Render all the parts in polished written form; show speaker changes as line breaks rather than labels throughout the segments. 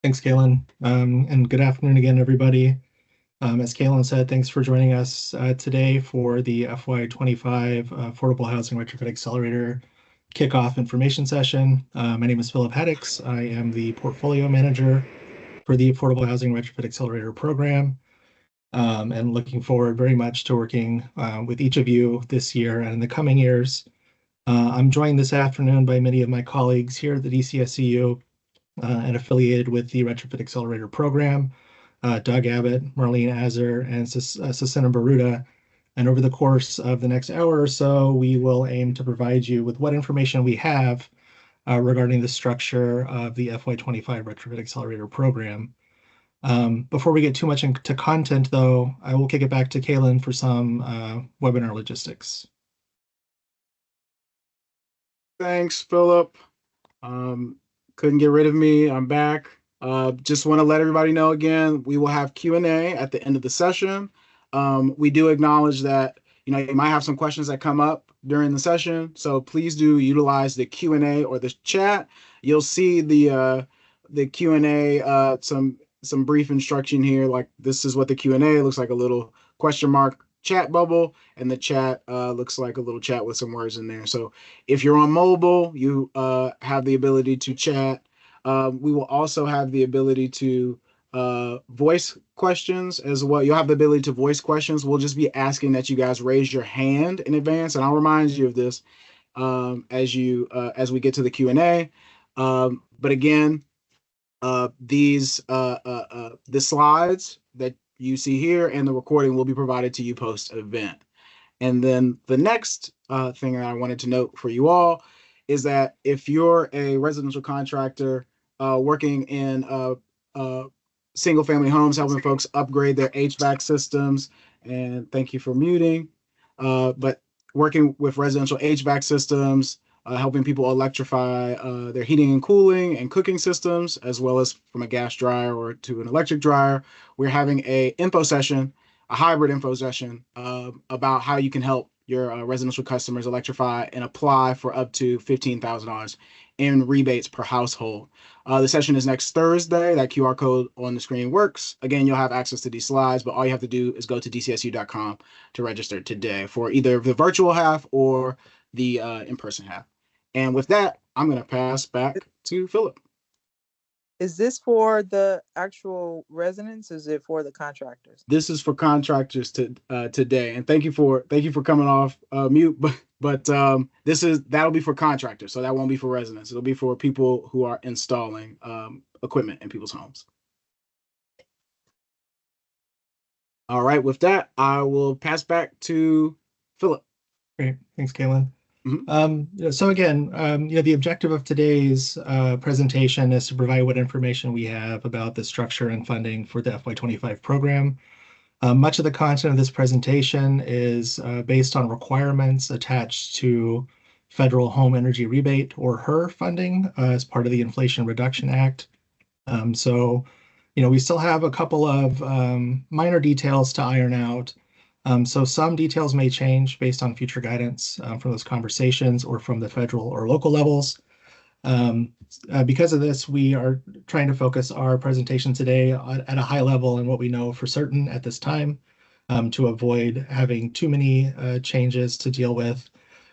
Thanks, Kalen. And good afternoon again, everybody. As Kalen said, thanks for joining us today for the FY25 Affordable Housing Retrofit Accelerator kickoff information session. My name is Philip Haddix. I am the portfolio manager for the Affordable Housing Retrofit Accelerator program, and looking forward very much to working with each of you this year and in the coming years. I'm joined this afternoon by many of my colleagues here at the DCSEU and affiliated with the Retrofit Accelerator program, Doug Abbott, Marlene Azar, and Susana Baruda. And over the course of the next hour or so, we will aim to provide you with what information we have regarding the structure of the FY25 Retrofit Accelerator program. Before we get too much into content, though, I will kick it back to Kalen for some webinar logistics.
Thanks, Philip. Couldn't get rid of me. I'm back. Just want to let everybody know again, we will have Q&A at the end of the session. We do acknowledge that you might have some questions that come up during the session, so please do utilize the Q&A or the chat. You'll see the Q&A, some brief instruction here, like this is what the Q&A looks like, a little question mark chat bubble, and the chat looks like a little chat with some words in there. So if you're on mobile, you have the ability to chat. We will also have the ability to voice questions as well. You'll have the ability to voice questions. We'll just be asking that you guys raise your hand in advance, and I'll remind you of this as we get to the Q&A. But again, the slides that you see here and the recording will be provided to you post-event. And then the next thing that I wanted to note for you all is that if you're a residential contractor working in single-family homes, helping folks upgrade their HVAC systems, and thank you for muting, but working with residential HVAC systems, helping people electrify their heating and cooling and cooking systems, as well as from a gas dryer or to an electric dryer, we're having a hybrid info session about how you can help your residential customers electrify and apply for up to $15,000 in rebates per household. The session is next Thursday. That QR code on the screen works. Again, you'll have access to these slides, but all you have to do is go to dcsu.com to register today for either the virtual half or the in-person half. And with that, I'm going to pass back to Philip.
Is this for the actual residents? Is it for the contractors?
This is for contractors today. And thank you for coming off mute. But that'll be for contractors, so that won't be for residents. It'll be for people who are installing equipment in people's homes. All right, with that, I will pass back to Philip.
Great, thanks, Kalen. So again, the objective of today's presentation is to provide what information we have about the structure and funding for the FY25 program. Much of the content of this presentation is based on requirements attached to federal Home Energy Rebate, or HER, funding as part of the Inflation Reduction Act. So we still have a couple of minor details to iron out. So some details may change based on future guidance from those conversations or from the federal or local levels. Because of this, we are trying to focus our presentation today at a high level and what we know for certain at this time to avoid having too many changes to deal with.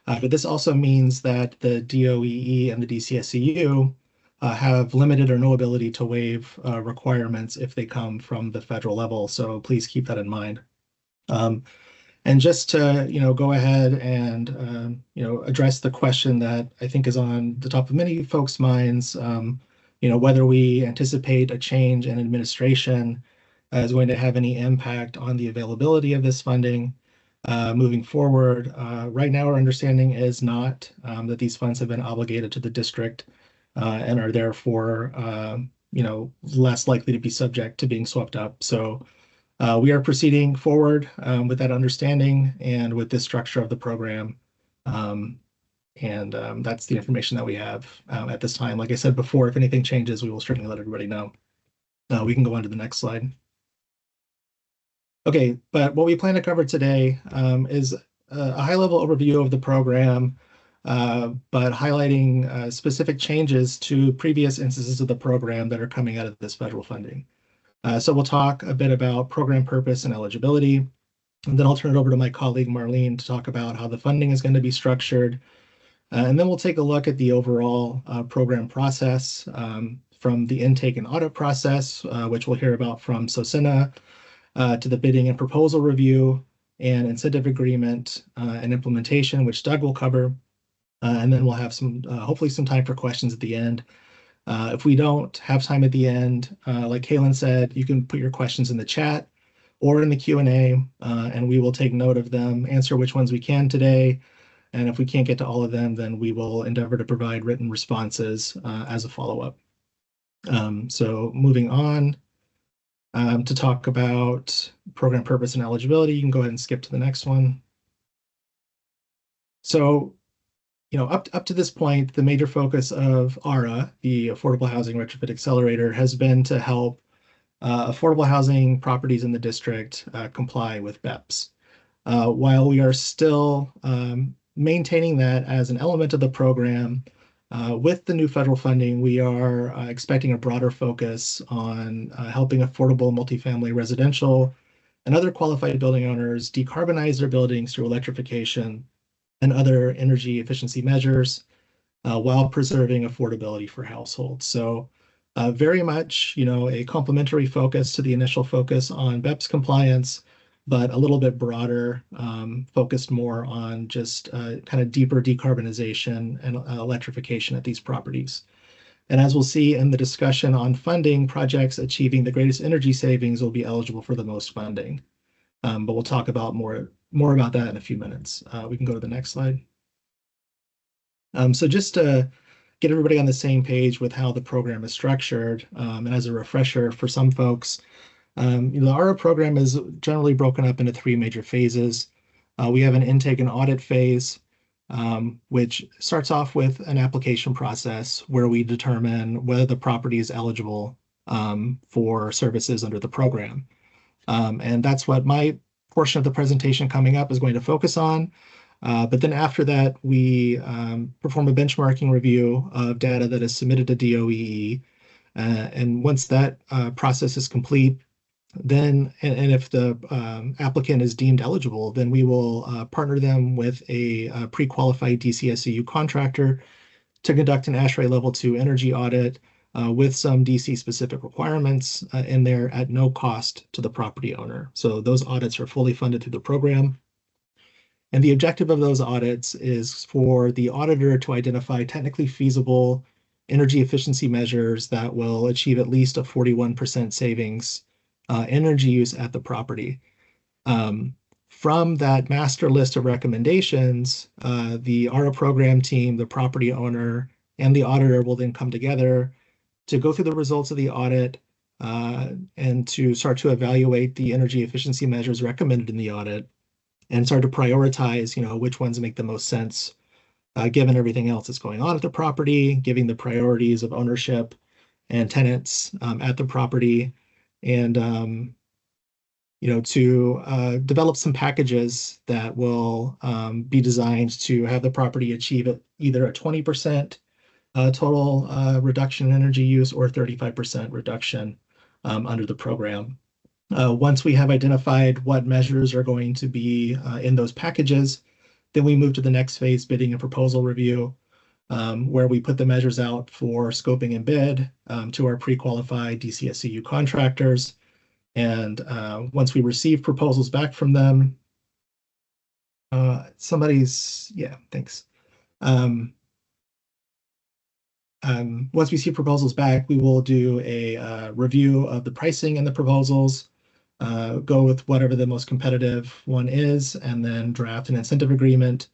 But this also means that the DOEE and the DCSEU have limited or no ability to waive requirements if they come from the federal level. So please keep that in mind. And just to go ahead and address the question that I think is on the top of many folks' minds, whether we anticipate a change in administration is going to have any impact on the availability of this funding moving forward. Right now, our understanding is not that these funds have been obligated to the district and are therefore less likely to be subject to being swept up. So we are proceeding forward with that understanding and with this structure of the program. That's the information that we have at this time. Like I said before, if anything changes, we will certainly let everybody know. We can go on to the next slide. Okay, but what we plan to cover today is a high-level overview of the program, but highlighting specific changes to previous instances of the program that are coming out of this federal funding. So we'll talk a bit about program purpose and eligibility, and then I'll turn it over to my colleague Marlene to talk about how the funding is going to be structured. And then we'll take a look at the overall program process, from the intake and audit process, which we'll hear about from Sosina, to the bidding and proposal review and incentive agreement and implementation, which Doug will cover. And then we'll have some, hopefully some time for questions at the end. If we don't have time at the end, like Kaylin said, you can put your questions in the chat or in the Q&A, and we will take note of them, answer which ones we can today. And if we can't get to all of them, then we will endeavor to provide written responses as a follow-up. So moving on to talk about program purpose and eligibility, you can go ahead and skip to the next one. So, up to this point, the major focus of AHRA, the Affordable Housing Retrofit Accelerator, has been to help affordable housing properties in the district comply with BEPS. While we are still maintaining that as an element of the program, with the new federal funding, we are expecting a broader focus on helping affordable multifamily residential and other qualified building owners decarbonize their buildings through electrification and other energy efficiency measures while preserving affordability for households. So very much, a complementary focus to the initial focus on BEPS compliance, but a little bit broader, focused more on just kind of deeper decarbonization and electrification at these properties. And as we'll see in the discussion on funding, projects achieving the greatest energy savings will be eligible for the most funding. But we'll talk about more about that in a few minutes. We can go to the next slide. So just to get everybody on the same page with how the program is structured, and as a refresher for some folks, the AHRA program is generally broken up into three major phases. We have an intake and audit phase, which starts off with an application process where we determine whether the property is eligible for services under the program. And that's what my portion of the presentation coming up is going to focus on. But then after that, we perform a benchmarking review of data that is submitted to DOEE. And once that process is complete, then, and if the applicant is deemed eligible, then we will partner them with a pre-qualified DCSEU contractor to conduct an AHRA Level 2 energy audit with some DC specific requirements in there at no cost to the property owner. So those audits are fully funded through the program. And the objective of those audits is for the auditor to identify technically feasible energy efficiency measures that will achieve at least a 41% savings energy use at the property. From that master list of recommendations, the AHRA program team, the property owner, and the auditor will then come together to go through the results of the audit and to start to evaluate the energy efficiency measures recommended in the audit and start to prioritize, which ones make the most sense given everything else that's going on at the property, giving the priorities of ownership and tenants at the property, and to develop some packages that will be designed to have the property achieve either a 20% total reduction in energy use or 35% reduction under the program. Once we have identified what measures are going to be in those packages, then we move to the next phase, bidding and proposal review, where we put the measures out for scoping and bid to our pre-qualified DCSEU contractors. And once we receive proposals back from them, thanks. Once we see proposals back, we will do a review of the pricing and the proposals, go with whatever the most competitive one is, and then draft an incentive agreement,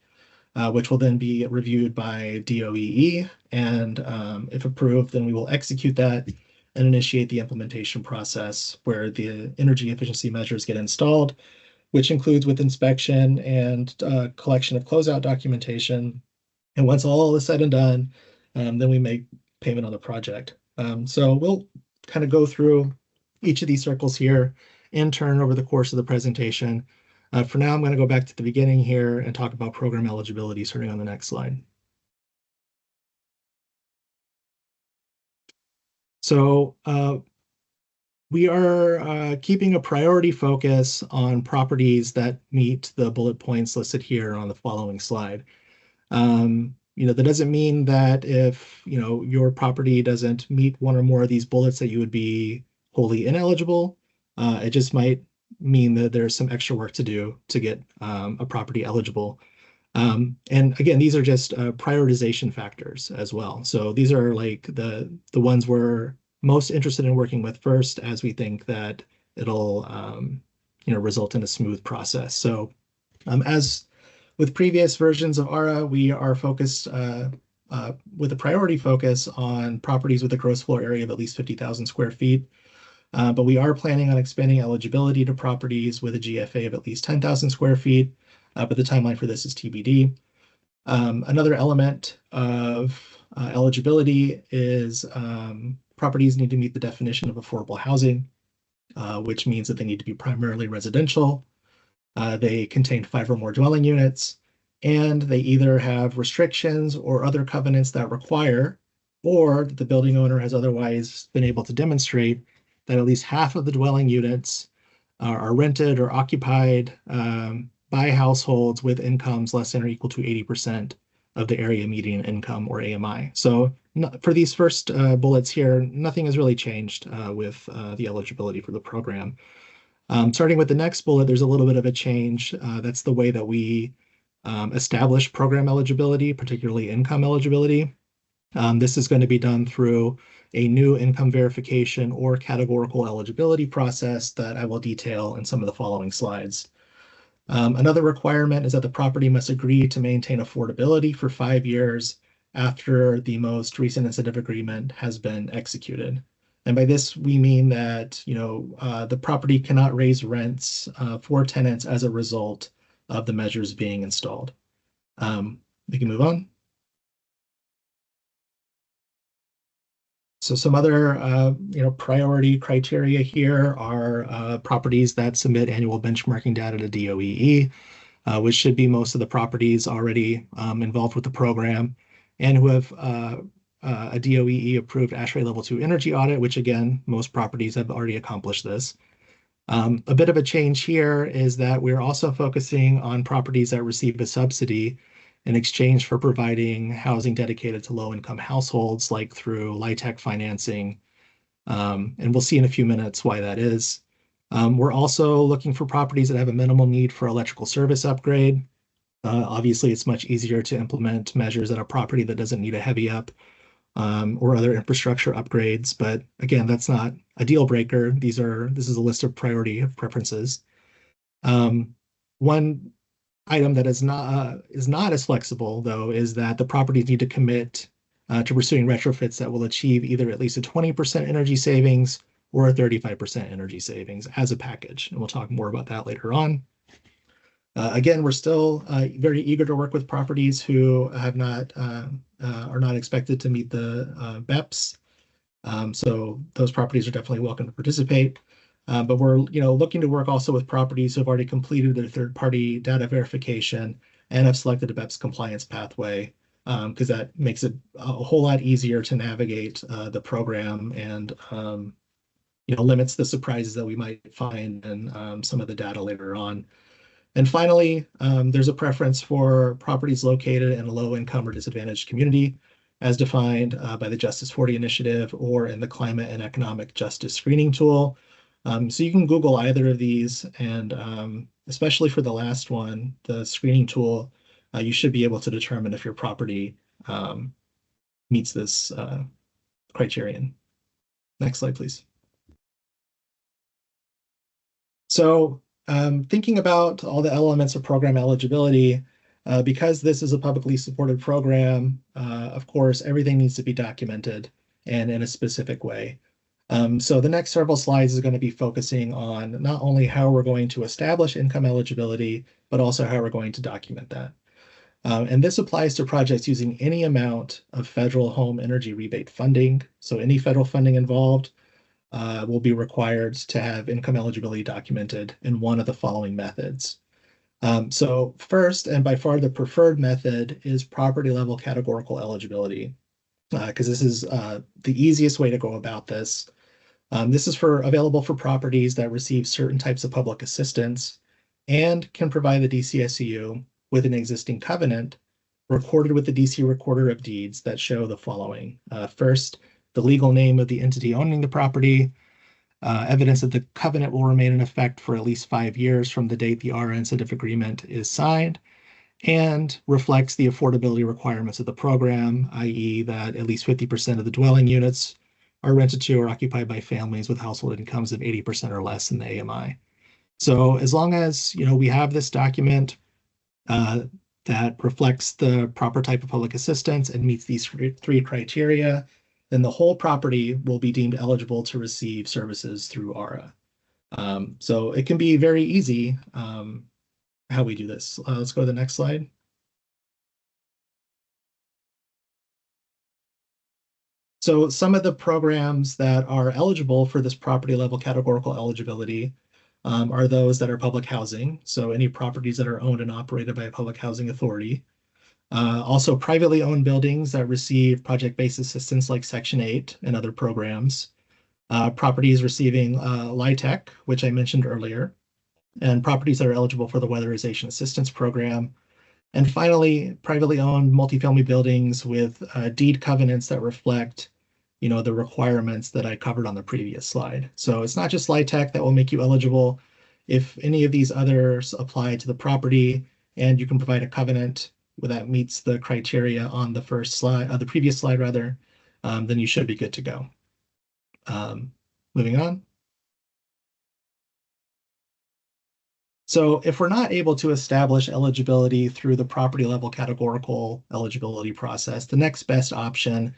which will then be reviewed by DOEE. And if approved, then we will execute that and initiate the implementation process where the energy efficiency measures get installed, which includes with inspection and collection of closeout documentation. And once all is said and done, then we make payment on the project. So we'll kind of go through each of these circles here in turn over the course of the presentation. For now, I'm going to go back to the beginning here and talk about program eligibility starting on the next slide. So we are keeping a priority focus on properties that meet the bullet points listed here on the following slide. That doesn't mean that if, your property doesn't meet one or more of these bullets that you would be wholly ineligible. It just might mean that there's some extra work to do to get a property eligible. And again, these are just prioritization factors as well. So these are like the ones we're most interested in working with first, as we think that it'll result in a smooth process. So as with previous versions of AHRA, we are focused with a priority focus on properties with a gross floor area of at least 50,000 square feet. But we are planning on expanding eligibility to properties with a GFA of at least 10,000 square feet. But the timeline for this is TBD. Another element of eligibility is properties need to meet the definition of affordable housing, which means that they need to be primarily residential. They contain 5 or more dwelling units, and they either have restrictions or other covenants that require, or the building owner has otherwise been able to demonstrate that at least half of the dwelling units are rented or occupied by households with incomes less than or equal to 80% of the area median income, or AMI. So for these first bullets here, nothing has really changed with the eligibility for the program. Starting with the next bullet, there's a little bit of a change. That's the way that we establish program eligibility, particularly income eligibility. This is going to be done through a new income verification or categorical eligibility process that I will detail in some of the following slides. Another requirement is that the property must agree to maintain affordability for 5 years after the most recent incentive agreement has been executed. And by this, we mean that the property cannot raise rents for tenants as a result of the measures being installed. We can move on. So some other priority criteria here are properties that submit annual benchmarking data to DOEE, which should be most of the properties already involved with the program, and who have a DOEE approved AHRA level 2 energy audit, which again, most properties have already accomplished this. A bit of a change here is that we're also focusing on properties that receive a subsidy in exchange for providing housing dedicated to low-income households, like through LIHTC financing. And we'll see in a few minutes why that is. We're also looking for properties that have a minimal need for electrical service upgrade. Obviously, it's much easier to implement measures at a property that doesn't need a heavy up or other infrastructure upgrades. But again, that's not a deal breaker. This is a list of priority preferences. One item that is not as flexible, though, is that the properties need to commit to pursuing retrofits that will achieve either at least a 20% energy savings or a 35% energy savings as a package. And we'll talk more about that later on. Again, we're still very eager to work with properties who have not are not expected to meet the BEPS. So those properties are definitely welcome to participate. But we're looking to work also with properties who have already completed their third-party data verification and have selected a BEPS compliance pathway, because that makes it a whole lot easier to navigate the program and limits the surprises that we might find in some of the data later on. And finally, there's a preference for properties located in a low-income or disadvantaged community, as defined by the Justice 40 Initiative or in the Climate and Economic Justice Screening Tool. So you can Google either of these, and especially for the last one, the screening tool, you should be able to determine if your property meets this criterion. Next slide, please. So thinking about all the elements of program eligibility, because this is a publicly supported program, of course, everything needs to be documented and in a specific way. So the next several slides is going to be focusing on not only how we're going to establish income eligibility, but also how we're going to document that. And this applies to projects using any amount of federal home energy rebate funding. So any federal funding involved will be required to have income eligibility documented in one of the following methods. So first, and by far the preferred method, is property level categorical eligibility. because this is the easiest way to go about this. This is available for properties that receive certain types of public assistance and can provide the DCSEU with an existing covenant recorded with the DC Recorder of Deeds that show the following. First, the legal name of the entity owning the property, evidence that the covenant will remain in effect for at least 5 years from the date the AHRA incentive agreement is signed, and reflects the affordability requirements of the program, i.e. that at least 50% of the dwelling units are rented to or occupied by families with household incomes of 80% or less in the AMI. So as long as we have this document that reflects the proper type of public assistance and meets these three criteria, then the whole property will be deemed eligible to receive services through AHRA. So it can be very easy how we do this. Let's go to the next slide. So some of the programs that are eligible for this property level categorical eligibility are those that are public housing. So any properties that are owned and operated by a public housing authority. Also privately owned buildings that receive project-based assistance like Section 8 and other programs. Properties receiving LIHTC, which I mentioned earlier, and properties that are eligible for the Weatherization Assistance Program. And finally, privately owned multifamily buildings with deed covenants that reflect the requirements that I covered on the previous slide. So it's not just LIHTC that will make you eligible. If any of these others apply to the property and you can provide a covenant that meets the criteria on the first slide, the previous slide rather, then you should be good to go. Moving on. So if we're not able to establish eligibility through the property level categorical eligibility process, the next best option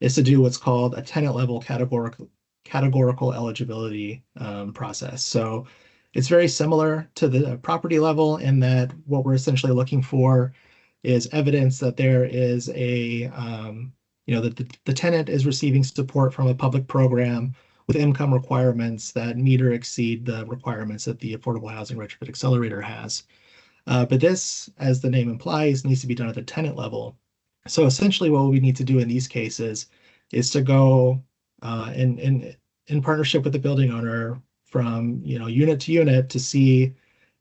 is to do what's called a tenant level categorical eligibility process. So it's very similar to the property level in that what we're essentially looking for is evidence that there is that the tenant is receiving support from a public program with income requirements that meet or exceed the requirements that the Affordable Housing Retrofit Accelerator has. But this, as the name implies, needs to be done at the tenant level. So essentially what we need to do in these cases is to go in partnership with the building owner from unit to unit to see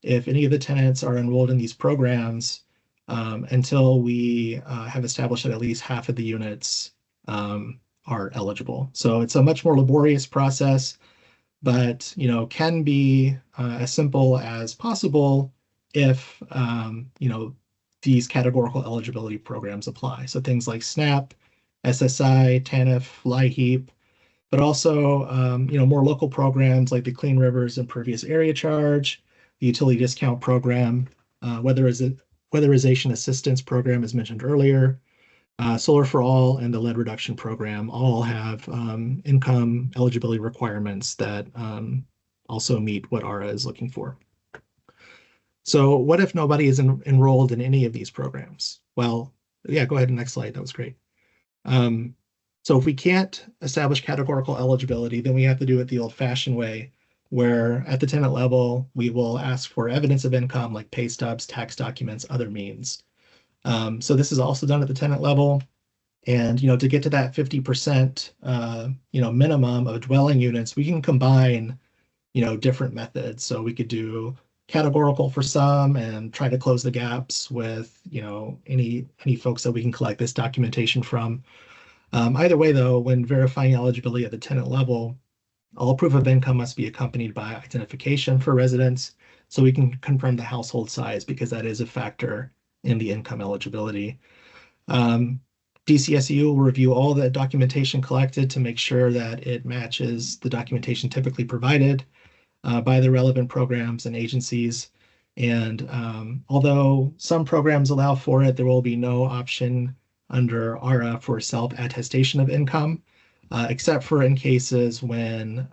if any of the tenants are enrolled in these programs until we have established that at least half of the units are eligible. So it's a much more laborious process, but can be as simple as possible if these categorical eligibility programs apply. So things like SNAP, SSI, TANF, LIHEAP, but also more local programs like the Clean Rivers Impervious Area Charge, the Utility Discount Program, Weatherization Assistance Program, as mentioned earlier, Solar for All, and the Lead Reduction Program all have income eligibility requirements that also meet what AHRA is looking for. So what if nobody is enrolled in any of these programs? Well, yeah, go ahead and next slide. That was great. So if we can't establish categorical eligibility, then we have to do it the old-fashioned way, where at the tenant level, we will ask for evidence of income like pay stubs, tax documents, other means. So this is also done at the tenant level. And to get to that 50% minimum of dwelling units, we can combine different methods. So we could do categorical for some and try to close the gaps with any folks that we can collect this documentation from. Either way, though, when verifying eligibility at the tenant level, all proof of income must be accompanied by identification for residents, so we can confirm the household size because that is a factor in the income eligibility. DCSEU will review all the documentation collected to make sure that it matches the documentation typically provided by the relevant programs and agencies. And although some programs allow for it, there will be no option under AHRA for self-attestation of income, except for in cases when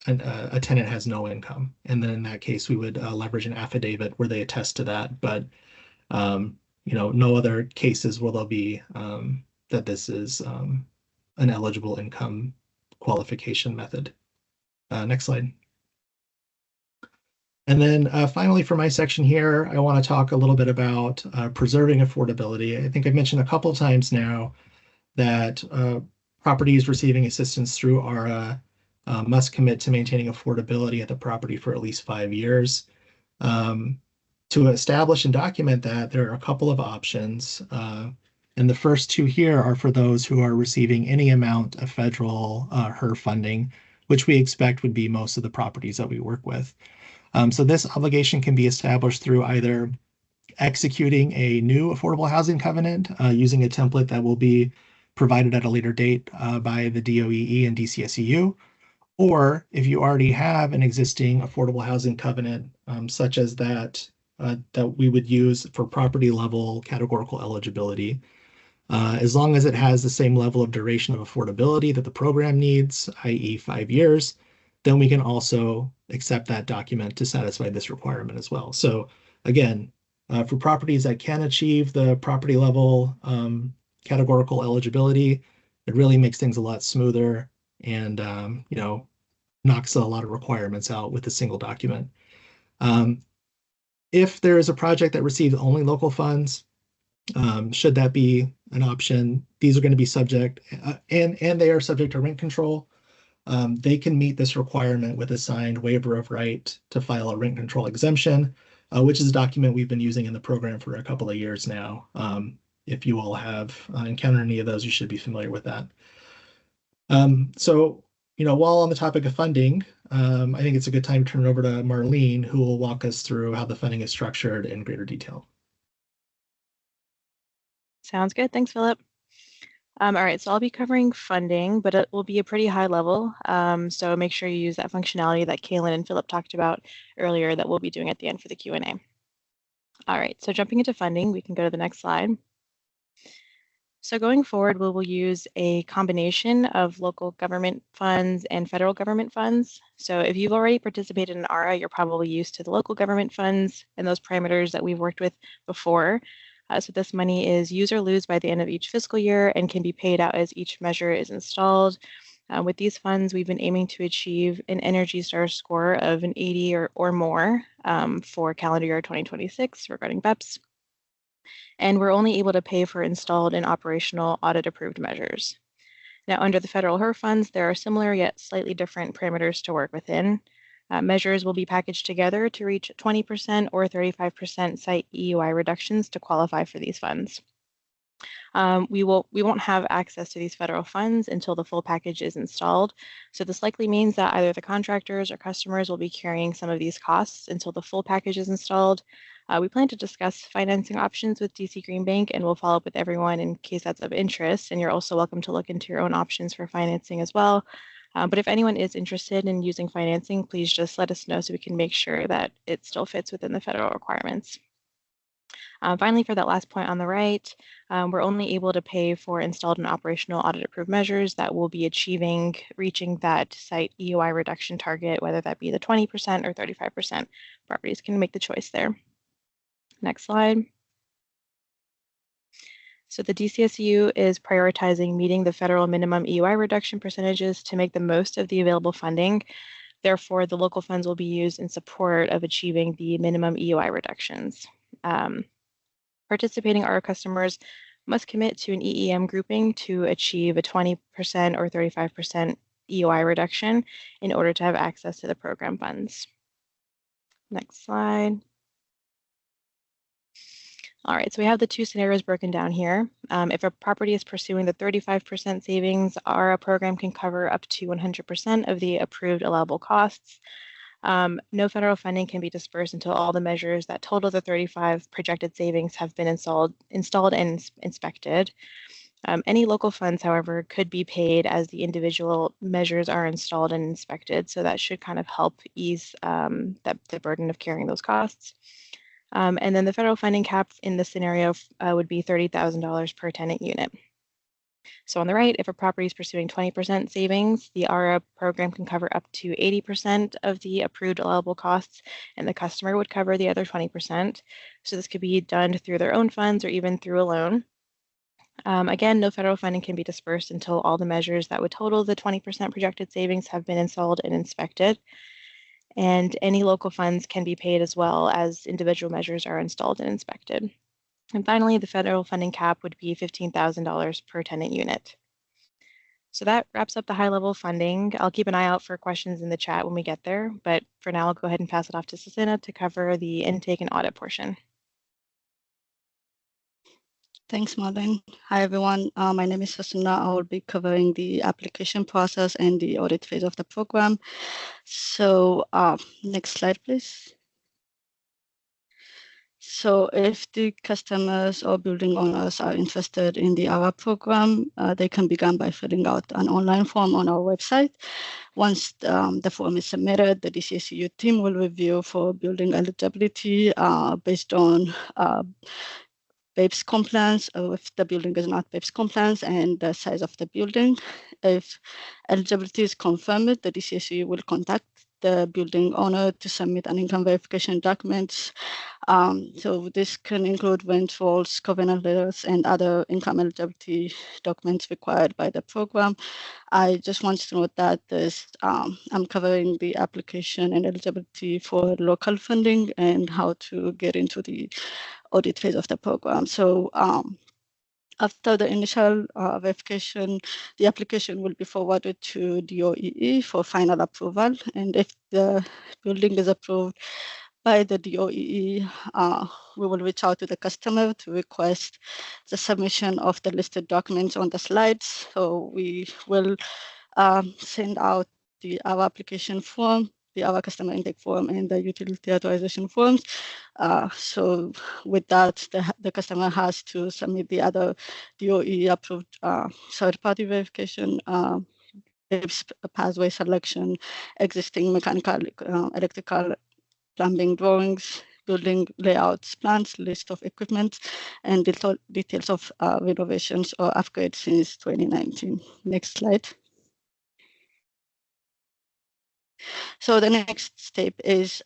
a tenant has no income. And then in that case, we would leverage an affidavit where they attest to that. But no other cases will there be that this is an eligible income qualification method. Next slide. And then finally, for my section here, I want to talk a little bit about preserving affordability. I think I've mentioned a couple of times now that properties receiving assistance through AHRA must commit to maintaining affordability at the property for at least 5 years. To establish and document that, there are a couple of options. And the first two here are for those who are receiving any amount of federal HER funding, which we expect would be most of the properties that we work with. So this obligation can be established through either executing a new affordable housing covenant using a template that will be provided at a later date by the DOEE and DCSEU, or if you already have an existing affordable housing covenant, such as that we would use for property level categorical eligibility, as long as it has the same level of duration of affordability that the program needs, i.e. 5 years, then we can also accept that document to satisfy this requirement as well. So again, for properties that can achieve the property level categorical eligibility, it really makes things a lot smoother and knocks a lot of requirements out with a single document. If there is a project that receives only local funds, should that be an option, these are going to be subject, and they are subject to rent control. They can meet this requirement with a signed waiver of right to file a rent control exemption, which is a document we've been using in the program for a couple of years now. If you all have encountered any of those, you should be familiar with that. So, while on the topic of funding, I think it's a good time to turn it over to Marlene, who will walk us through how the funding is structured in greater detail.
Sounds good. Thanks, Philip. All right, so I'll be covering funding, but it will be a pretty high level. So make sure you use that functionality that Kaylin and Philip talked about earlier that we'll be doing at the end for the Q&A. All right, so jumping into funding, we can go to the next slide. So going forward, we will use a combination of local government funds and federal government funds. So if you've already participated in AHRA, you're probably used to the local government funds and those parameters that we've worked with before. So this money is use or lose by the end of each fiscal year and can be paid out as each measure is installed. With these funds, we've been aiming to achieve an Energy Star score of an 80 or more for calendar year 2026 regarding BEPS. And we're only able to pay for installed and operational audit-approved measures. Now, under the federal HER funds, there are similar yet slightly different parameters to work within. Measures will be packaged together to reach 20% or 35% site EUI reductions to qualify for these funds. We won't have access to these federal funds until the full package is installed. So this likely means that either the contractors or customers will be carrying some of these costs until the full package is installed. We plan to discuss financing options with DC Green Bank, and we'll follow up with everyone in case that's of interest. And you're also welcome to look into your own options for financing as well. But if anyone is interested in using financing, please just let us know so we can make sure that it still fits within the federal requirements. Finally, for that last point on the right, we're only able to pay for installed and operational audit-approved measures that will be reaching that site EUI reduction target, whether that be the 20% or 35%. Properties can make the choice there. Next slide. So the DCSEU is prioritizing meeting the federal minimum EUI reduction percentages to make the most of the available funding. Therefore, the local funds will be used in support of achieving the minimum EUI reductions. Participating AHRA customers must commit to an EEM grouping to achieve a 20% or 35% EUI reduction in order to have access to the program funds. Next slide. All right, so we have the two scenarios broken down here. If a property is pursuing the 35% savings, our program can cover up to 100% of the approved allowable costs. No federal funding can be dispersed until all the measures that total the 35 projected savings have been installed and inspected. Any local funds, however, could be paid as the individual measures are installed and inspected, so that should kind of help ease the burden of carrying those costs. And then the federal funding cap in this scenario would be $30,000 per tenant unit. So on the right, if a property is pursuing 20% savings, the AHRA program can cover up to 80% of the approved allowable costs, and the customer would cover the other 20%. So this could be done through their own funds or even through a loan. Again, no federal funding can be dispersed until all the measures that would total the 20% projected savings have been installed and inspected. And any local funds can be paid as well as individual measures are installed and inspected. And finally, the federal funding cap would be $15,000 per tenant unit. So that wraps up the high-level funding. I'll keep an eye out for questions in the chat when we get there, but for now, I'll go ahead and pass it off to Susanna to cover the intake and audit portion.
Thanks, Marlene. Hi, everyone. My name is Susanna. I will be covering the application process and the audit phase of the program. So next slide, please. So if the customers or building owners are interested in the AHRA program, they can begin by filling out an online form on our website. Once the form is submitted, the DCSEU team will review for building eligibility based on BEPS compliance, or if the building is not BEPS compliance, and the size of the building. If eligibility is confirmed, the DCSEU will contact the building owner to submit an income verification documents. So this can include rent rolls, covenant letters, and other income eligibility documents required by the program. I just want to note that I'm covering the application and eligibility for local funding and how to get into the audit phase of the program. So after the initial verification, the application will be forwarded to DOEE for final approval. And if the building is approved by the DOEE, we will reach out to the customer to request the submission of the listed documents on the slides. So we will send out our application form, our customer intake form, and the utility authorization forms. So with that, the customer has to submit the other DOE approved third-party verification, pathway selection, existing mechanical, electrical, plumbing drawings, building layouts, plans, list of equipment, and details of renovations or upgrades since 2019. Next slide. So the next step is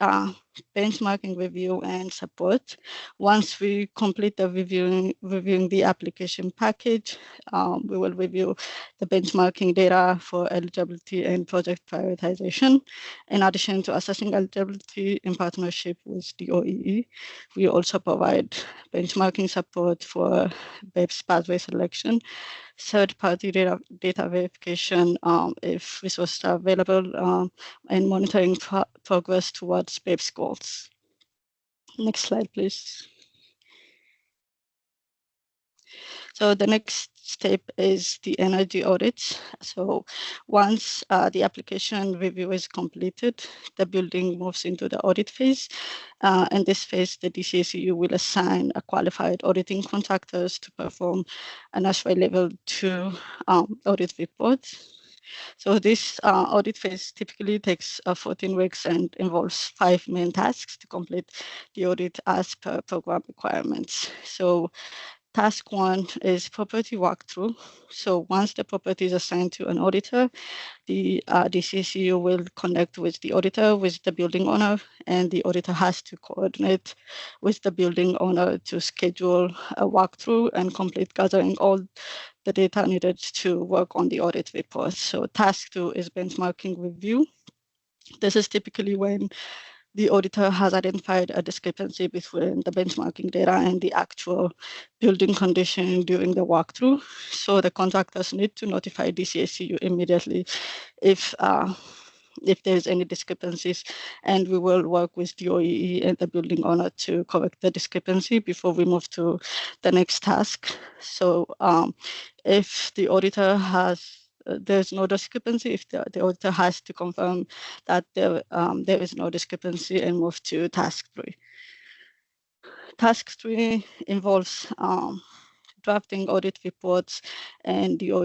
benchmarking review and support. Once we complete the reviewing the application package, we will review the benchmarking data for eligibility and project prioritization. In addition to assessing eligibility in partnership with the DOEE, we also provide benchmarking support for BEPS pathway selection, third-party data verification if resources are available, and monitoring progress towards BEPS goals. Next slide, please. So the next step is the energy audits. So once the application review is completed, the building moves into the audit phase. In this phase, the DCSEU will assign a qualified auditing contractors to perform an AHRA level 2 audit report. So this audit phase typically takes 14 weeks and involves 5 main tasks to complete the audit as per program requirements. So task 1 is property walkthrough. So once the property is assigned to an auditor, the DCSEU will connect with the auditor, with the building owner, and the auditor has to coordinate with the building owner to schedule a walkthrough and complete gathering all the data needed to work on the audit report. So task 2 is benchmarking review. This is typically when the auditor has identified a discrepancy between the benchmarking data and the actual building condition during the walkthrough. So the contractors need to notify DCSEU immediately if there's any discrepancies, and we will work with the DOEE and the building owner to correct the discrepancy before we move to the next task. So if the auditor there's no discrepancy, if the auditor has to confirm that there is no discrepancy, and move to task 3. Task 3 involves drafting audit reports and the DOE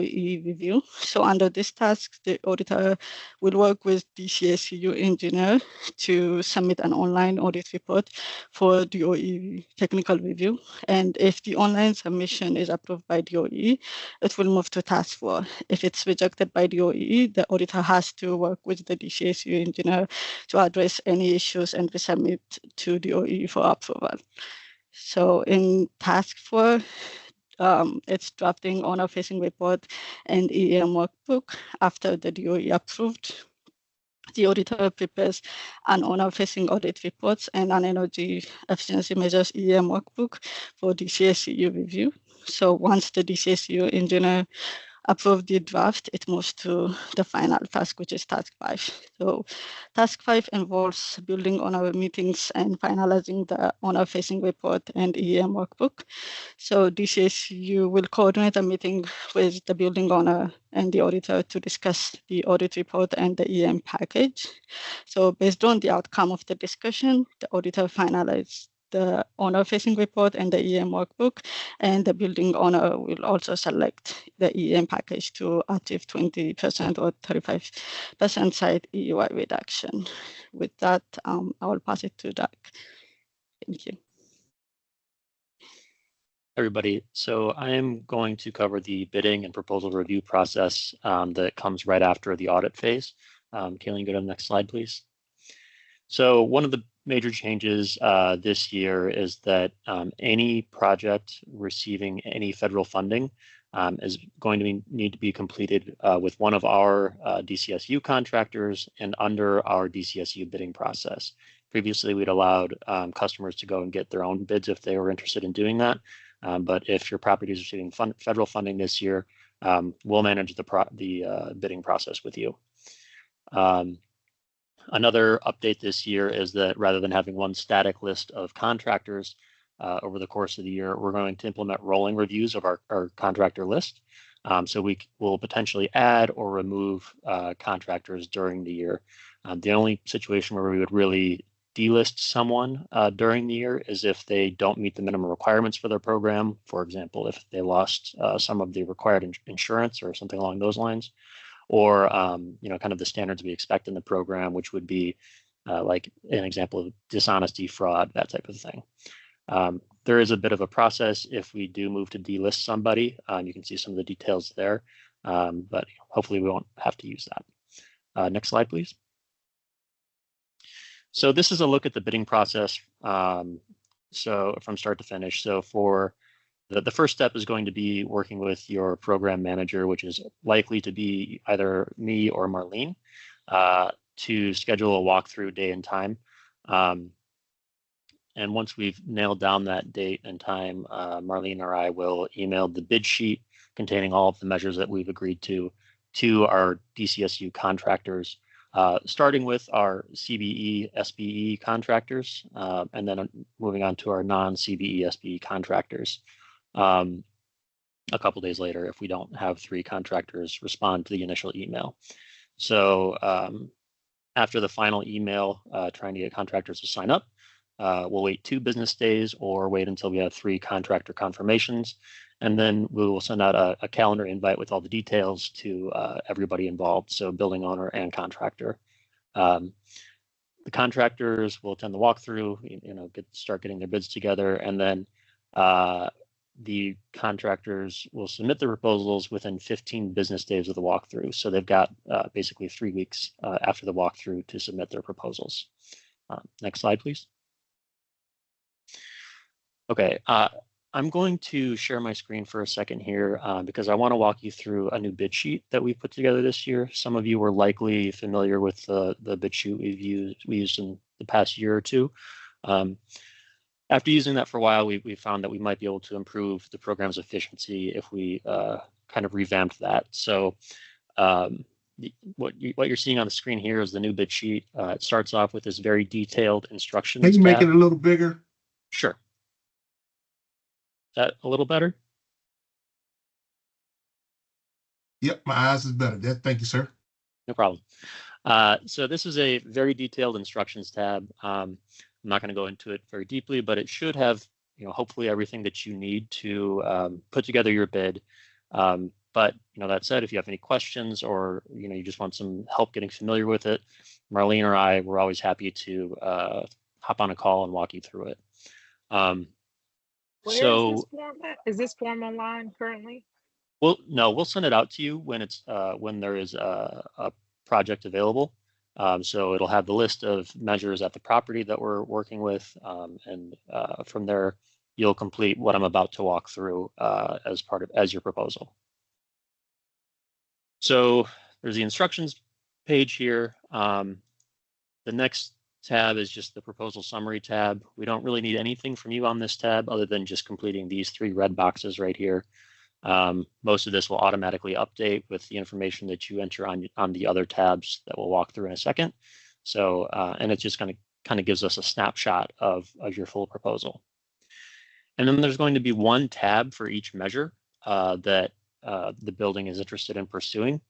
review. So under this task, the auditor will work with the DCSEU engineer to submit an online audit report for DOE technical review. And if the online submission is approved by DOE, it will move to task 4. If it's rejected by DOE, the auditor has to work with the DCSEU engineer to address any issues and resubmit to DOE for approval. So in task 4, it's drafting owner-facing report and EM workbook after the DOE approved The auditor prepares an owner-facing audit report and an energy efficiency measures EM workbook for DCSEU review. So once the DCSEU engineer approve the draft, it moves to the final task, which is task 5. So task 5 involves building owner meetings and finalizing the owner-facing report and EM workbook. So DCSEU will coordinate a meeting with the building owner and the auditor to discuss the audit report and the EM package. So based on the outcome of the discussion, the auditor finalizes the owner-facing report and the EM workbook, and the building owner will also select the EM package to achieve 20% or 35% site EUI reduction. With that, I will pass it to Doug. Thank you.
Everybody, so I am going to cover the bidding and proposal review process that comes right after the audit phase. Kayleen, go to the next slide, please. So one of the major changes this year is that any project receiving any federal funding is going to need to be completed with one of our DCSEU contractors and under our DCSEU bidding process. Previously, we'd allowed customers to go and get their own bids if they were interested in doing that. But if your property is receiving federal funding this year, we'll manage the bidding process with you. Another update this year is that rather than having one static list of contractors over the course of the year, we're going to implement rolling reviews of our contractor list. So we will potentially add or remove contractors during the year. The only situation where we would really delist someone during the year is if they don't meet the minimum requirements for their program. For example, if they lost some of the required insurance or something along those lines, or kind of the standards we expect in the program, which would be like an example of dishonesty, fraud, that type of thing. There is a bit of a process if we do move to delist somebody. You can see some of the details there, but hopefully we won't have to use that. Next slide, please. So this is a look at the bidding process. So from start to finish. So for the first step is going to be working with your program manager, which is likely to be either me or Marlene, to schedule a walkthrough day and time. And once we've nailed down that date and time, Marlene or I will email the bid sheet containing all of the measures that we've agreed to our DCSEU contractors, starting with our CBE, SBE contractors, and then moving on to our non-CBE, SBE contractors. A couple days later, if we don't have 3 contractors respond to the initial email. So after the final email trying to get contractors to sign up, we'll wait 2 business days or wait until we have 3 contractor confirmations. And then we will send out a calendar invite with all the details to everybody involved, so building owner and contractor. The contractors will attend the walkthrough, start getting their bids together, and then the contractors will submit their proposals within 15 business days of the walkthrough. So they've got basically 3 weeks after the walkthrough to submit their proposals. Next slide, please. Okay, I'm going to share my screen for a second here because I want to walk you through a new bid sheet that we've put together this year. Some of you were likely familiar with the bid sheet we used in the past year or two. After using that for a while, we found that we might be able to improve the program's efficiency if we kind of revamped that. So what you're seeing on the screen here is the new bid sheet. It starts off with this very detailed instructions
Can you make
tab.
it a little bigger?
Sure. Is that a little better?
Yep, my eyes is better. Thank you, sir.
No problem. So this is a very detailed instructions tab. I'm not going to go into it very deeply, but it should have, hopefully everything that you need to put together your bid. But that said, if you have any questions or you just want some help getting familiar with it, Marlene or I, we're always happy to hop on a call and walk you through it.
Where is this form at? Is this form online currently?
Well, no, we'll send it out to you when it's when there is a project available. So it'll have the list of measures at the property that we're working with, and from there you'll complete what I'm about to walk through as your proposal. So there's the instructions page here. The next tab is just the proposal summary tab. We don't really need anything from you on this tab other than just completing these 3 red boxes right here. Most of this will automatically update with the information that you enter on the other tabs that we'll walk through in a second. So, and it's just going to kind of gives us a snapshot of your full proposal. And then there's going to be one tab for each measure that the building is interested in pursuing.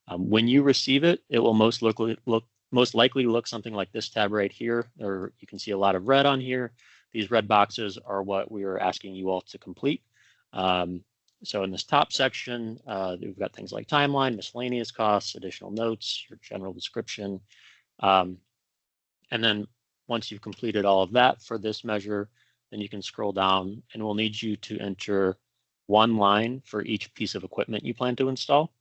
When you receive it, it will most likely look something like this tab right here, or you can see a lot of red on here. These red boxes are what we are asking you all to complete. So in this top section, we've got things like timeline, miscellaneous costs, additional notes, your general description. And then once you've completed all of that for this measure, then you can scroll down and we'll need you to enter one line for each piece of equipment you plan to install,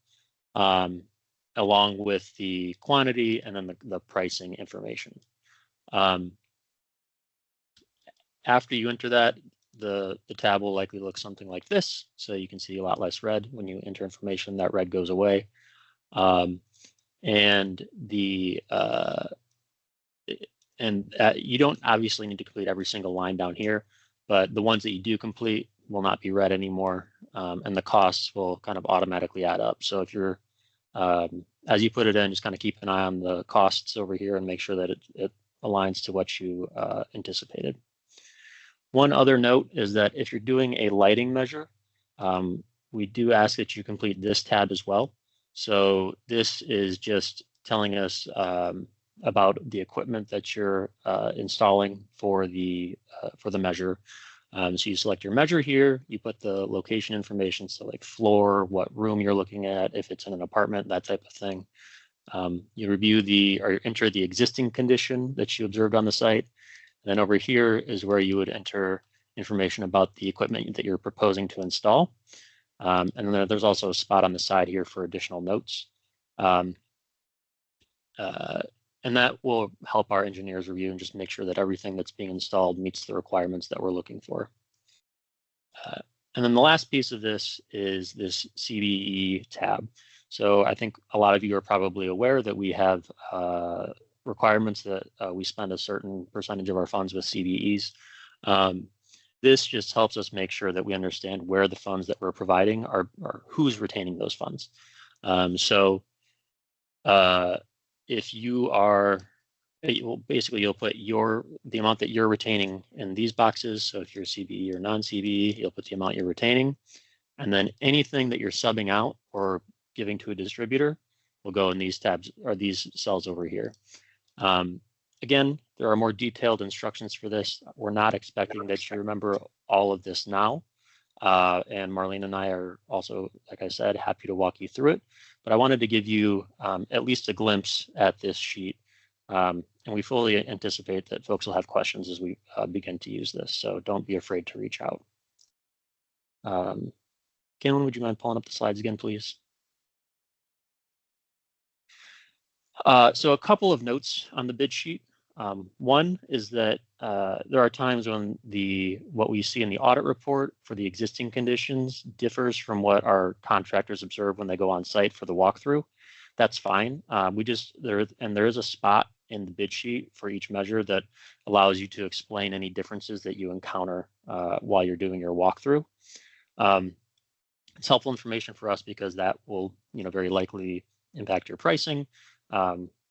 along with the quantity and then the pricing information. After you enter that, the tab will likely look something like this. So you can see a lot less red when you enter information. That red goes away. And you don't obviously need to complete every single line down here, but the ones that you do complete will not be red anymore. And the costs will kind of automatically add up. So if you're, as you put it in, just kind of keep an eye on the costs over here and make sure that it aligns to what you anticipated. One other note is that if you're doing a lighting measure, we do ask that you complete this tab as well. So this is just telling us about the equipment that you're installing for the measure. So you select your measure here, you put the location information, so like floor, what room you're looking at, if it's in an apartment, that type of thing. You review or enter the existing condition that you observed on the site. And then over here is where you would enter information about the equipment that you're proposing to install. And then there's also a spot on the side here for additional notes. And that will help our engineers review and just make sure that everything that's being installed meets the requirements that we're looking for. And then the last piece of this is this CBE tab. So I think a lot of you are probably aware that we have requirements that we spend a certain percentage of our funds with CBEs. This just helps us make sure that we understand where the funds that we're providing are who's retaining those funds. If you are, basically you'll put the amount that you're retaining in these boxes. So if you're CBE or non-CBE, you'll put the amount you're retaining. And then anything that you're subbing out or giving to a distributor will go in these tabs or these cells over here. Again, there are more detailed instructions for this. We're not expecting that you remember all of this now. And Marlene and I are also, like I said, happy to walk you through it. But I wanted to give you at least a glimpse at this sheet. And we fully anticipate that folks will have questions as we begin to use this. So don't be afraid to reach out. Caitlin, would you mind pulling up the slides again, please? So a couple of notes on the bid sheet. One is that there are times when what we see in the audit report for the existing conditions differs from what our contractors observe when they go on site for the walkthrough. That's fine. There is a spot in the bid sheet for each measure that allows you to explain any differences that you encounter while you're doing your walkthrough. It's helpful information for us because that will, very likely impact your pricing,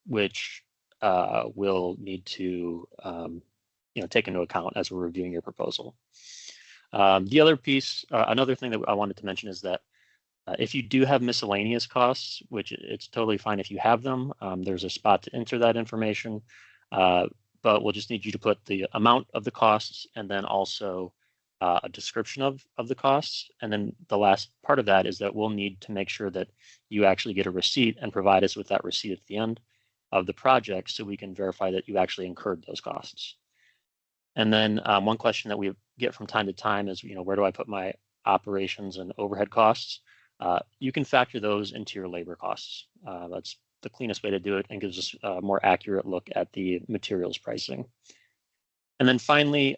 which we'll need to, take into account as we're reviewing your proposal. The other piece, another thing that I wanted to mention is that if you do have miscellaneous costs, which it's totally fine if you have them, there's a spot to enter that information, but we'll just need you to put the amount of the costs and then also a description of the costs. And then the last part of that is that we'll need to make sure that you actually get a receipt and provide us with that receipt at the end of the project so we can verify that you actually incurred those costs. And then one question that we get from time to time is, where do I put my operations and overhead costs? You can factor those into your labor costs. That's the cleanest way to do it and gives us a more accurate look at the materials pricing. And then finally,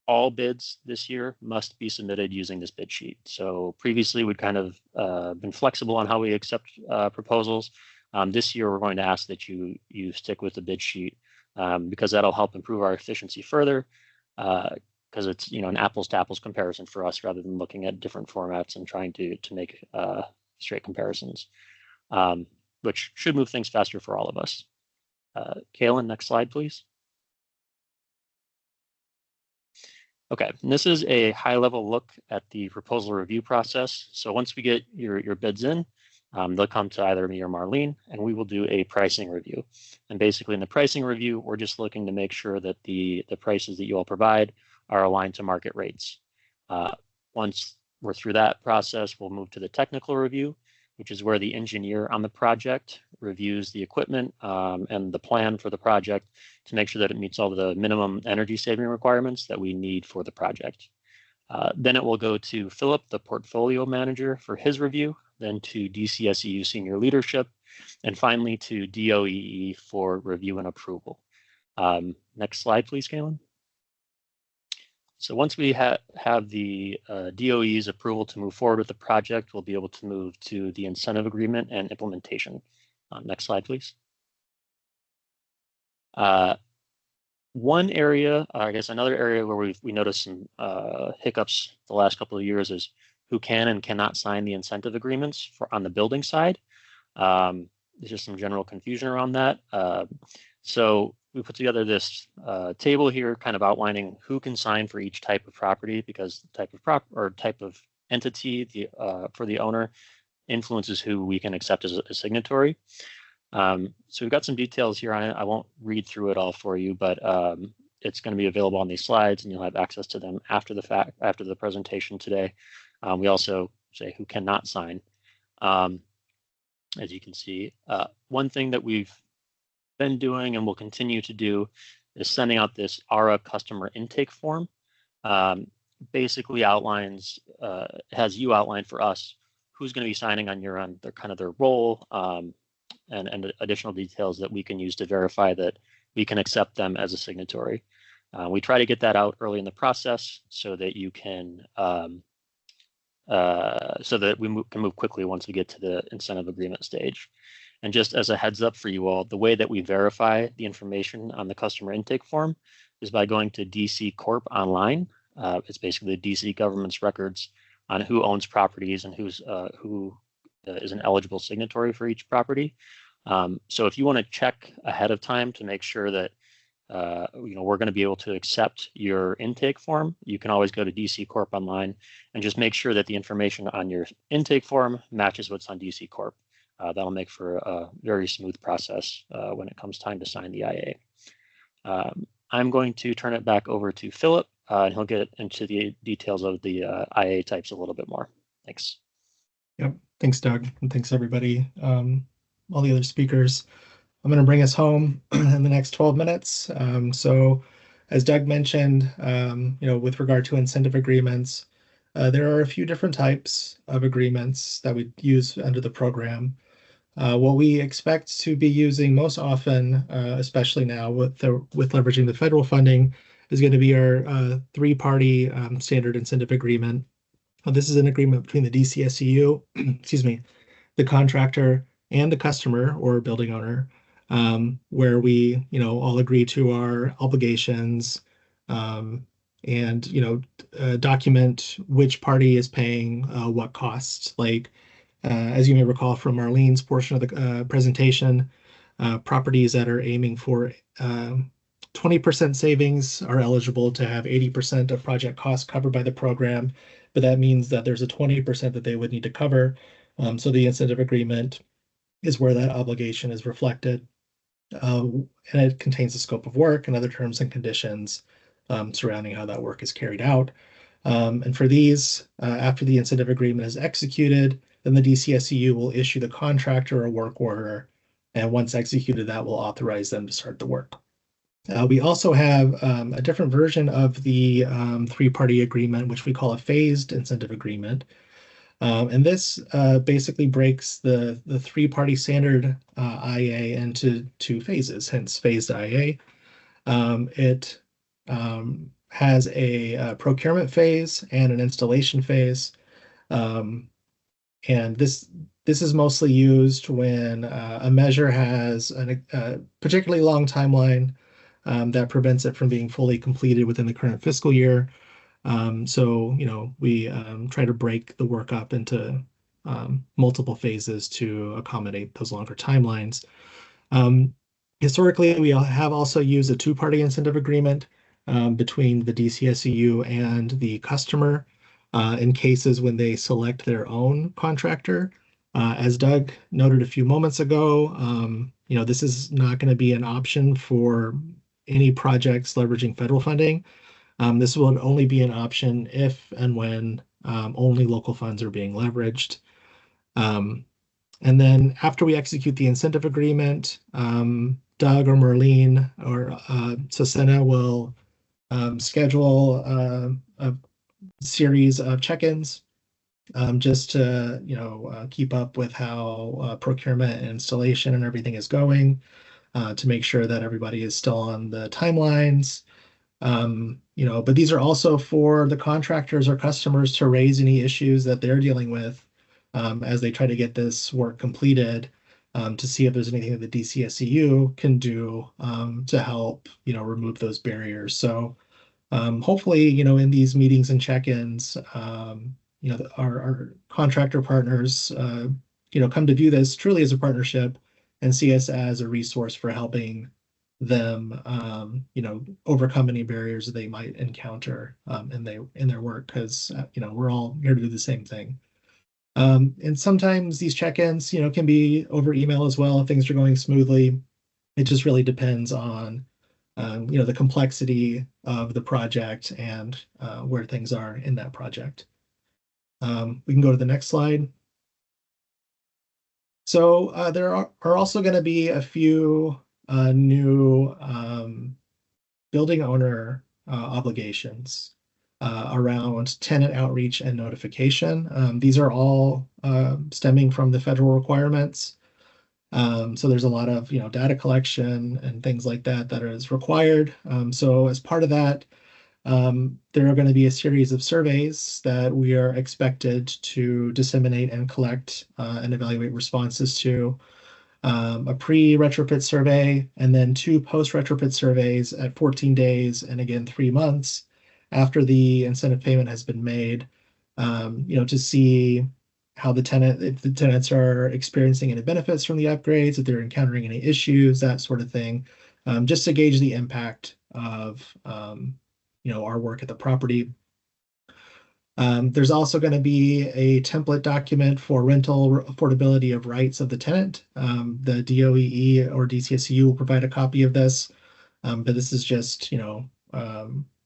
all bids this year must be submitted using this bid sheet. So previously we'd kind of been flexible on how we accept proposals. This year, we're going to ask that you stick with the bid sheet because that'll help improve our efficiency further because it's an apples to apples comparison for us rather than looking at different formats and trying to make straight comparisons, which should move things faster for all of us. Kaylin, next slide, please. Okay, and this is a high-level look at the proposal review process. So once we get your bids in, they'll come to either me or Marlene, and we will do a pricing review. And basically in the pricing review, we're just looking to make sure that the prices that you all provide are aligned to market rates. Once we're through that process, we'll move to the technical review, which is where the engineer on the project reviews the equipment and the plan for the project to make sure that it meets all the minimum energy saving requirements that we need for the project. Then it will go to Philip, the portfolio manager, for his review, then to DCSEU senior leadership, and finally to DOEE for review and approval. Next slide, please, Kaylin. So once we have the DOE's approval to move forward with the project, we'll be able to move to the incentive agreement and implementation. Next slide, please. One area, I guess another area where we noticed some hiccups the last couple of years is who can and cannot sign the incentive agreements on the building side. There's just some general confusion around that. So we put together this table here kind of outlining who can sign for each type of property because the type of entity for the owner influences who we can accept as a signatory. So we've got some details here on it. I won't read through it all for you, but it's going to be available on these slides and you'll have access to them after the presentation today. We also say who cannot sign. As you can see, one thing that we've been doing and will continue to do is sending out this AHRA customer intake form. Basically outlines, has you outline for us who's going to be signing on your end, their role, and additional details that we can use to verify that we can accept them as a signatory. We try to get that out early in the process so that you can, so that we can move quickly once we get to the incentive agreement stage. And just as a heads up for you all, the way that we verify the information on the customer intake form is by going to DC Corp online. It's basically the DC government's records on who owns properties and who is an eligible signatory for each property. So if you want to check ahead of time to make sure that we're going to be able to accept your intake form, you can always go to DC Corp online and just make sure that the information on your intake form matches what's on DC Corp. That'll make for a very smooth process when it comes time to sign the IA. I'm going to turn it back over to Philip, and he'll get into the details of the IA types a little bit more. Thanks.
Yep. Thanks, Doug. And thanks, everybody. All the other speakers. I'm going to bring us home in the next 12 minutes. So as Doug mentioned, with regard to incentive agreements, there are a few different types of agreements that we use under the program. What we expect to be using most often, especially now with leveraging the federal funding, is going to be our three-party standard incentive agreement. This is an agreement between the DCSEU, excuse me, the contractor and the customer or building owner, where we, all agree to our obligations and, document which party is paying what costs. Like, as you may recall from Marlene's portion of the presentation, properties that are aiming for 20% savings are eligible to have 80% of project costs covered by the program, but that means that there's a 20% that they would need to cover. So the incentive agreement is where that obligation is reflected. And it contains the scope of work and other terms and conditions surrounding how that work is carried out. And for these, after the incentive agreement is executed, then the DCSEU will issue the contractor a work order. And once executed, that will authorize them to start the work. We also have a different version of the three-party agreement, which we call a phased incentive agreement. And this basically breaks the three-party standard IA into two phases, hence phased IA. It has a procurement phase and an installation phase. And this This is mostly used when a measure has a particularly long timeline that prevents it from being fully completed within the current fiscal year. So, we try to break the work up into multiple phases to accommodate those longer timelines. Historically, we have also used a two-party incentive agreement between the DCSEU and the customer in cases when they select their own contractor. As Doug noted a few moments ago, this is not going to be an option for any projects leveraging federal funding. This will only be an option if and when only local funds are being leveraged. And then after we execute the incentive agreement, Doug or Merlene or Susanna will schedule a series of check-ins just to keep up with how procurement and installation and everything is going, to make sure that everybody is still on the timelines. But these are also for the contractors or customers to raise any issues that they're dealing with as they try to get this work completed, to see if there's anything that the DCSEU can do to help, remove those barriers. So hopefully, in these meetings and check-ins, our contractor partners, come to view this truly as a partnership and see us as a resource for helping them, overcome any barriers they might encounter in their work, because we're all here to do the same thing. And sometimes these check-ins, can be over email as well if things are going smoothly. It just really depends on, the complexity of the project and where things are in that project. We can go to the next slide. So there are also going to be a few new building owner obligations around tenant outreach and notification. These are all stemming from the federal requirements. So there's a lot of data collection and things like that is required. So as part of that, there are going to be a series of surveys that we are expected to disseminate and collect and evaluate responses to. A pre-retrofit survey, and then 2 post-retrofit surveys at 14 days, and again 3 months after the incentive payment has been made, to see how if the tenants are experiencing any benefits from the upgrades, if they're encountering any issues, that sort of thing, just to gauge the impact of our work at the property. There's also going to be a template document for rental affordability of rights of the tenant. The DOEE or DCSEU will provide a copy of this, but this is just,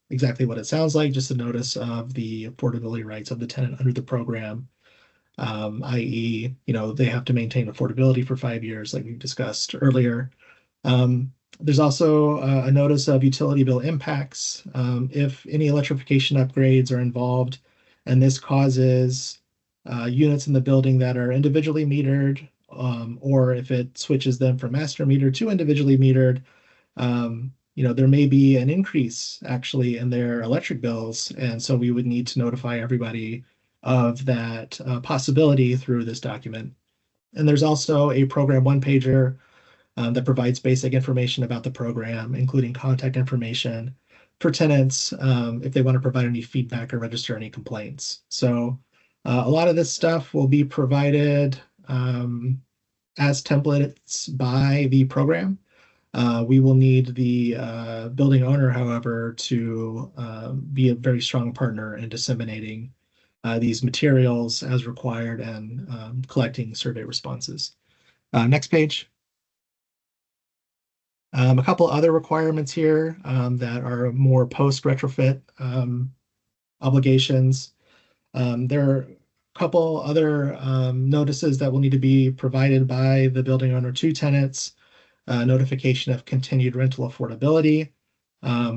exactly what it sounds like, just a notice of the affordability rights of the tenant under the program, i.e., they have to maintain affordability for 5 years, like we discussed earlier. There's also a notice of utility bill impacts. If any electrification upgrades are involved, and this causes units in the building that are individually metered, or if it switches them from master meter to individually metered, there may be an increase actually in their electric bills. And so we would need to notify everybody of that possibility through this document. And there's also a program one-pager that provides basic information about the program, including contact information for tenants if they want to provide any feedback or register any complaints. So a lot of this stuff will be provided as templates by the program. We will need the building owner, however, to be a very strong partner in disseminating these materials as required and collecting survey responses. Next page. A couple other requirements here that are more post-retrofit obligations. There are a couple other notices that will need to be provided by the building owner to tenants. Notification of continued rental affordability,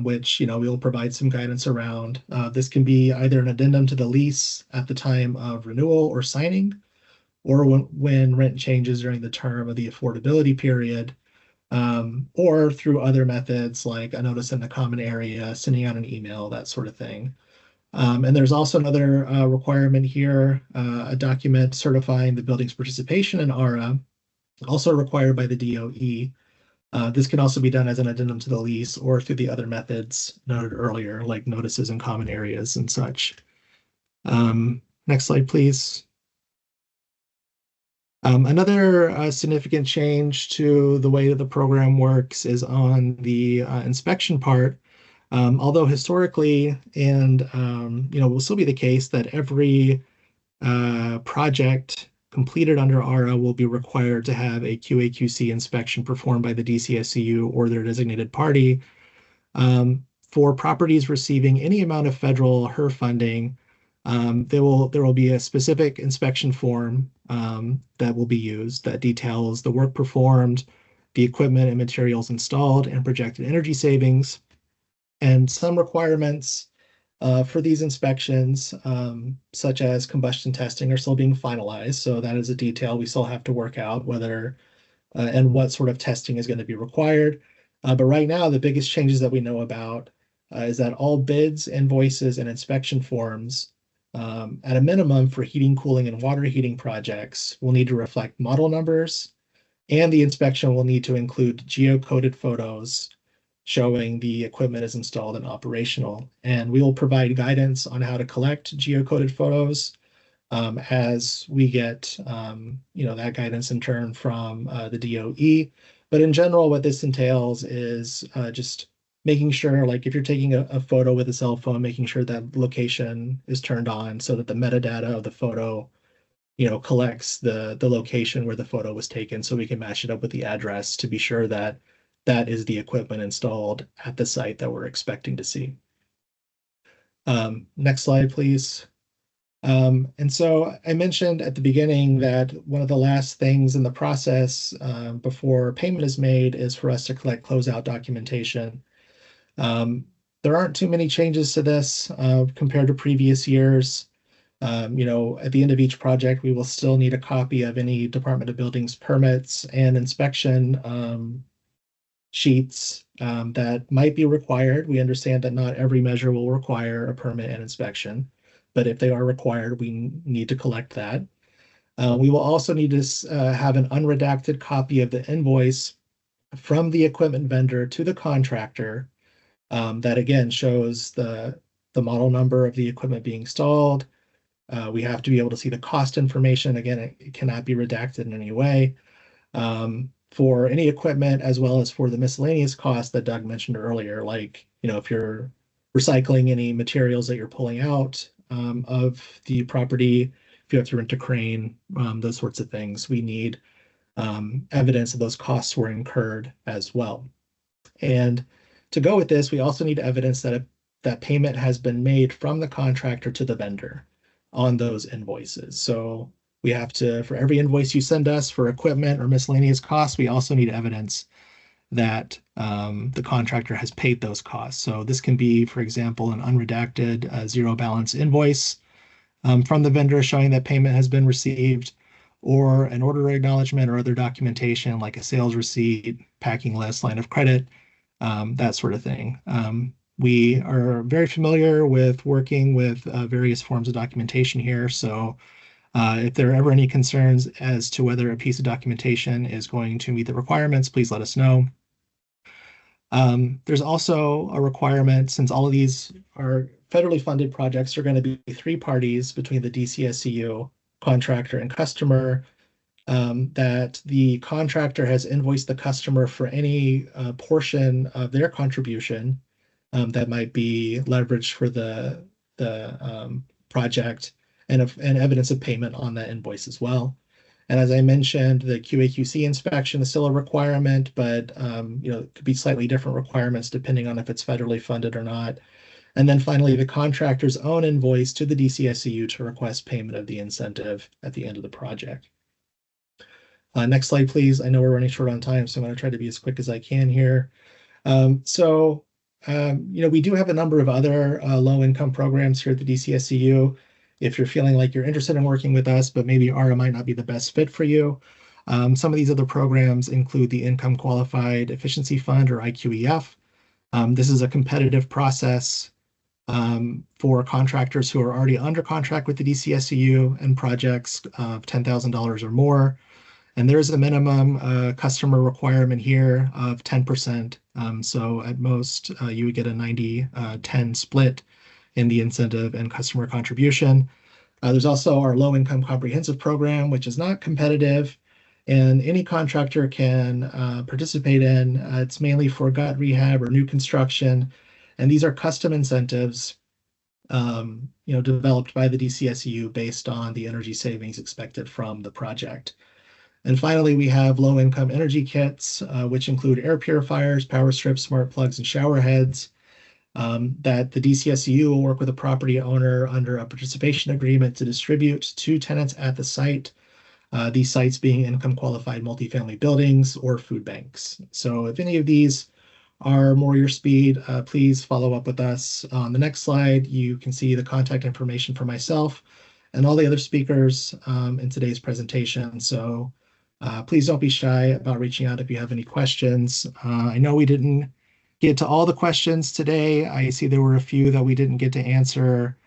which we will provide some guidance around. This can be either an addendum to the lease at the time of renewal or signing, or when rent changes during the term of the affordability period. Or through other methods like a notice in the common area, sending out an email, that sort of thing. And there's also another requirement here, a document certifying the building's participation in AHRA, also required by the DOE. This can also be done as an addendum to the lease or through the other methods noted earlier, like notices in common areas and such. Next slide, please. Another significant change to the way that the program works is on the inspection part. Although historically, and will still be the case that every project completed under AHRA will be required to have a QA/QC inspection performed by the DCSEU or their designated party. For properties receiving any amount of federal HER funding, there will be a specific inspection form that will be used that details the work performed, the equipment and materials installed, and projected energy savings. And some requirements for these inspections, such as combustion testing, are still being finalized. So that is a detail we still have to work out whether and what sort of testing is going to be required. But right now, the biggest changes that we know about is that all bids, invoices, and inspection forms, at a minimum for heating, cooling, and water heating projects, will need to reflect model numbers, and the inspection will need to include geocoded photos showing the equipment is installed and operational. And we will provide guidance on how to collect geocoded photos as we get that guidance in turn from the DOE. But in general, what this entails is just making sure, like if you're taking a photo with a cell phone, making sure that location is turned on so that the metadata of the photo collects the location where the photo was taken, so we can match it up with the address to be sure that that is the equipment installed at the site that we're expecting to see. Next slide, please. And so I mentioned at the beginning that one of the last things in the process before payment is made is for us to collect closeout documentation. There aren't too many changes to this compared to previous years. At the end of each project, we will still need a copy of any Department of Buildings permits and inspection sheets that might be required. We understand that not every measure will require a permit and inspection, but if they are required, we need to collect that. We will also need to have an unredacted copy of the invoice from the equipment vendor to the contractor that again shows the model number of the equipment being installed. We have to be able to see the cost information. Again, it cannot be redacted in any way. For any equipment, as well as for the miscellaneous costs that Doug mentioned earlier, like, if you're recycling any materials that you're pulling out of the property, if you have to rent a crane, those sorts of things, we need evidence that those costs were incurred as well. And to go with this, we also need evidence that that payment has been made from the contractor to the vendor on those invoices. So we have to, for every invoice you send us for equipment or miscellaneous costs, we also need evidence that the contractor has paid those costs. So this can be, for example, an unredacted zero balance invoice from the vendor showing that payment has been received, or an order acknowledgement or other documentation like a sales receipt, packing list, line of credit, that sort of thing. We are very familiar with working with various forms of documentation here. So if there are ever any concerns as to whether a piece of documentation is going to meet the requirements, please let us know. There's also a requirement, since all of these are federally funded projects, are going to be 3 parties between the DCSEU, contractor, and customer, that the contractor has invoiced the customer for any portion of their contribution that might be leveraged for the project, and evidence of payment on that invoice as well. And as I mentioned, the QA/QC inspection is still a requirement, but it could be slightly different requirements depending on if it's federally funded or not. And then finally, the contractor's own invoice to the DCSEU to request payment of the incentive at the end of the project. Next slide, please. I know we're running short on time, so I'm going to try to be as quick as I can here. We do have a number of other low-income programs here at the DCSEU. If you're feeling like you're interested in working with us, but maybe AHRA might not be the best fit for you, some of these other programs include the Income Qualified Efficiency Fund, or IQEF. This is a competitive process for contractors who are already under contract with the DCSEU and projects of $10,000 or more. And there's a minimum customer requirement here of 10%. So at most, you would get a 90-10 split in the incentive and customer contribution. There's also our low-income comprehensive program, which is not competitive, and any contractor can participate in. It's mainly for gut rehab or new construction, and these are custom incentives, developed by the DCSEU based on the energy savings expected from the project. And finally, we have low-income energy kits, which include air purifiers, power strips, smart plugs, and shower heads, that the DCSEU will work with a property owner under a participation agreement to distribute to tenants at the site, these sites being income-qualified multifamily buildings or food banks. So if any of these are more your speed, please follow up with us. On the next slide, you can see the contact information for myself and all the other speakers in today's presentation. So please don't be shy about reaching out if you have any questions. I know we didn't get to all the questions today. I see there were a few that we didn't get to answer.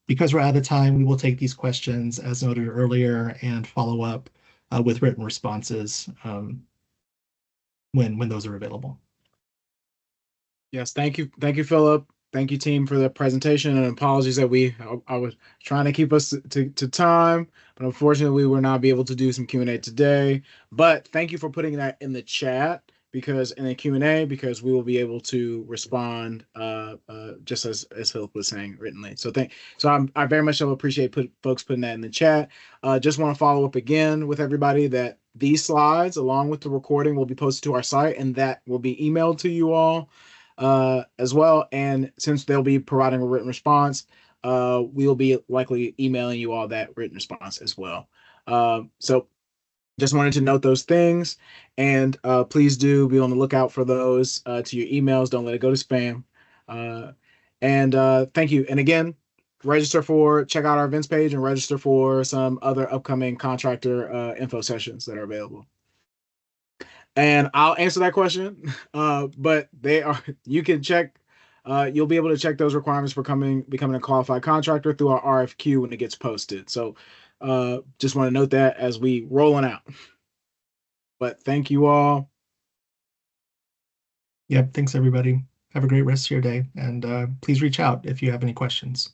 Because we're out of time, we will take these questions as noted earlier and follow up with written responses when those are available.
Yes, thank you, Philip. Thank you, team, for the presentation, and apologies that I was trying to keep us to time, but unfortunately we will not be able to do some Q&A today. But thank you for putting that in the chat, because in the Q&A, because we will be able to respond just as Philip was saying writtenly. So I very much appreciate folks putting that in the chat. Just want to follow up again with everybody that these slides, along with the recording, will be posted to our site, and that will be emailed to you all as well. And since they'll be providing a written response, we will be likely emailing you all that written response as well. So just wanted to note those things, and please do be on the lookout for those to your emails. Don't let it go to spam. And thank you. And again, check out our events page and register for some other upcoming contractor info sessions that are available. And I'll answer that question, but you can check, you'll be able to check those requirements for becoming a qualified contractor through our RFQ when it gets posted. So just want to note that as we rolling out. But thank you all.
Yep, thanks everybody. Have a great rest of your day, and please reach out if you have any questions.